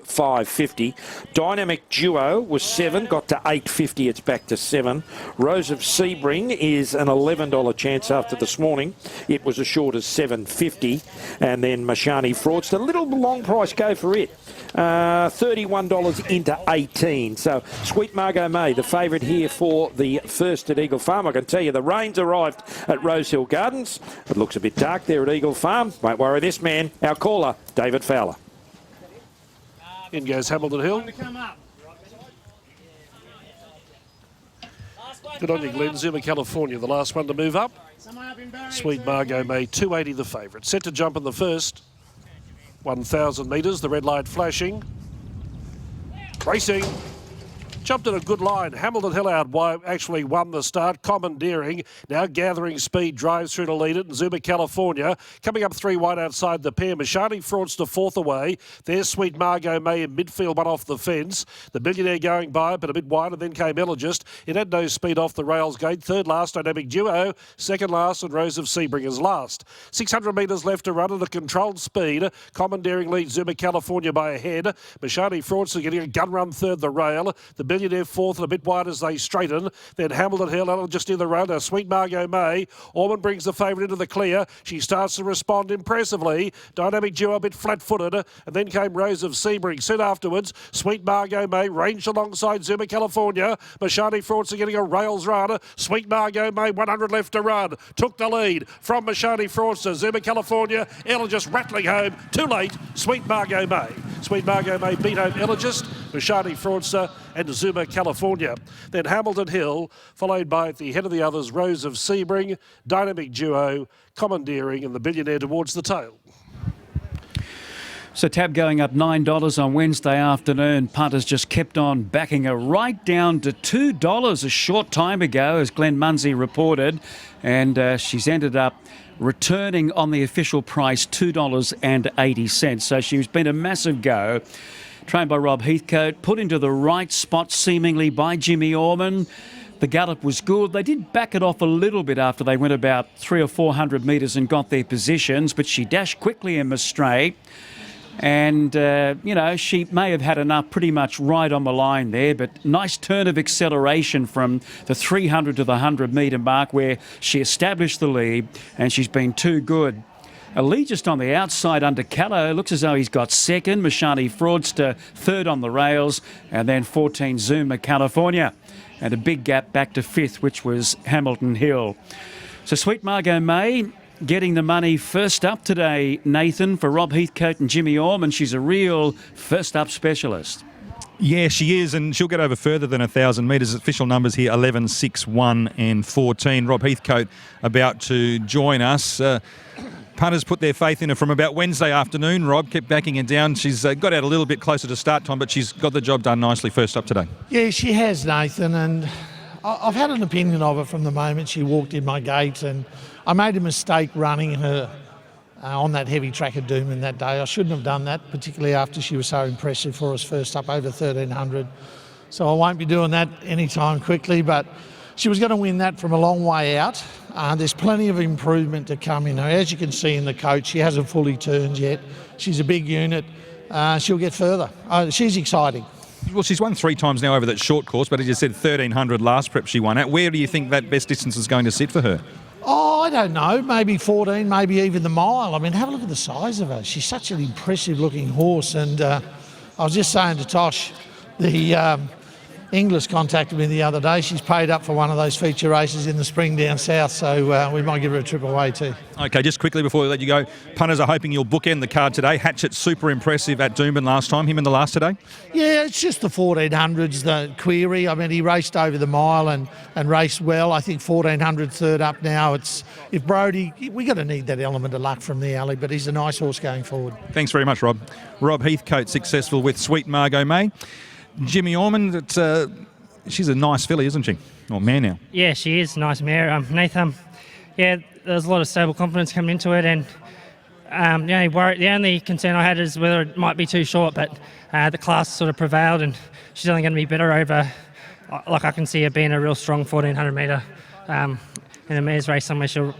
5.50. Dynamic Duo was 7, got to 8.50. It's back to 7. Rose of Sebring is an $11 chance after this morning. It was as short as 7.50. And then Mashani Fraudster, a little long price go for it. $31 into 18. So Sweet Margot May, the favourite here for the first at Eagle Farm. I can tell you the rain's arrived at Rosehill Gardens. It looks a bit dark there at Eagle Farm. Won't worry this man, our caller, David Fowler. In goes Hamilton Hill. Good on you, Glenn. Zuma, California, the last one to move up. Sweet Margot May, 280 the favourite. Set to jump in the first. 1,000 metres, the red light flashing. Racing. Jumped in a good line. Hamilton Hill out actually won the start. Commandeering. Now gathering speed. Drives through to lead it. And Zuma, California. Coming up 3 wide outside the pair. Mashani Fraudster fourth away. There's Sweet Margot May in midfield, one off the fence. The Millionaire going by, but a bit wider. Then came Elogist. It had no speed off the rails gate. Third last, Dynamic Duo. Second last, and Rose of Sebring is last. 600 metres left to run at a controlled speed. Commandeering leads Zuma, California by a head. Mashani Fraudster getting a gun run third the rail. The Millionaire fourth and a bit wide as they straighten. Then Hamilton Hill just near the road. Now Sweet Margot May. Ormond brings the favourite into the clear. She starts to respond impressively. Dynamic Duo a bit flat-footed. And then came Rose of Sebring. Soon afterwards, Sweet Margot May ranged alongside Zuma, California. Mashani Fraudster getting a rails run. Sweet Margot May, 100 left to run. Took the lead from Mashani Fraudster. Zuma, California. Elogist rattling home. Too late. Sweet Margot May. Sweet Margot May beat home Elogist, Mashani Fraudster and Zuma, California. Then Hamilton Hill, followed by at the head of the others, Rose of Sebring, Dynamic Duo, Commandeering and the Millionaire towards the tail. So Tab going up $9 on Wednesday afternoon. Punters just kept on backing her right down to $2 a short time ago, as Glenn Munsey reported. And she's ended up returning on the official price $2.80. So she's been a massive go. Trained by Rob Heathcote, put into the right spot seemingly by Jimmy Orman. The gallop was good. They did back it off a little bit after they went about 300 or 400 metres and got their positions, but she dashed quickly in the straight. And, she may have had enough pretty much right on the line there, but nice turn of acceleration from the 300 to the 100 metre mark where she established the lead, and she's been too good. A lead just on the outside under Callow. Looks as though he's got second. Mashani Fraudster third on the rails. And then 14 Zuma, California. And a big gap back to fifth, which was Hamilton Hill. So Sweet Margot May getting the money first up today, Nathan, for Rob Heathcote and Jimmy Orman. She's a real first-up specialist. Yeah, she is, and she'll get over further than 1,000 metres. Official numbers here, 11, 6, 1 and 14. Rob Heathcote about to join us. Punters put their faith in her from about Wednesday afternoon. Rob kept backing her down. She's got out a little bit closer to start time, but she's got the job done nicely first up today. Yeah, she has, Nathan, and I've had an opinion of her from the moment she walked in my gate, and I made a mistake running her on that heavy track at Doomben that day. I shouldn't have done that, particularly after she was so impressive for us first up over 1,300. So I won't be doing that anytime quickly, but she was going to win that from a long way out. There's plenty of improvement to come in her. As you can see in the coach, she hasn't fully turned yet. She's a big unit. She'll get further. She's exciting. Well, she's won 3 times now over that short course, but as you said, 1,300 last prep she won at. Where do you think that best distance is going to sit for her? Oh, I don't know. Maybe 14, maybe even the mile. I mean, have a look at the size of her. She's such an impressive-looking horse. And I was just saying to Tosh, the Inglis contacted me the other day. She's paid up for one of those feature races in the spring down south, so we might give her a trip away too. Okay, just quickly before we let you go, punters are hoping you'll bookend the card today. Hatchett, super impressive at Doomben last time. Him in the last today? Yeah, it's just the 1400s, the query. I mean, he raced over the mile and raced well. I think 1400 third up now. It's if Brodie, we got to need that element of luck from the alley, but he's a nice horse going forward. Thanks very much, Rob. Rob Heathcote successful with Sweet Margot May. Jimmy Orman, she's a nice filly, isn't she? Or mare now. Yeah, she is. Nice mare. Nathan, yeah, there's a lot of stable confidence coming into it, and the only concern I had is whether it might be too short, but the class sort of prevailed, and she's only going to be better over, I can see her being a real strong 1,400 metre in a mare's race somewhere. She'll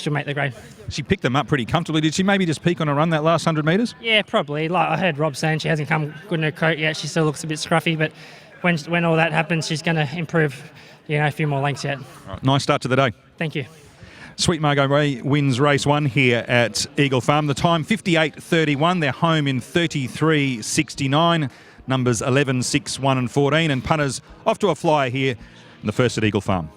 she'll make the grade. She picked them up pretty comfortably. Did she maybe just peak on a run that last 100 metres? Yeah, probably. Like I heard Rob saying, she hasn't come good in her coat yet. She still looks a bit scruffy, but when all that happens, she's going to improve, a few more lengths yet. Right, nice start to the day. Thank you. Sweet Margot Ray wins race 1 here at Eagle Farm. The time 58.31. They're home in 33.69. Numbers 11, 6, 1 and 14. And punters off to a flyer here in the first at Eagle Farm.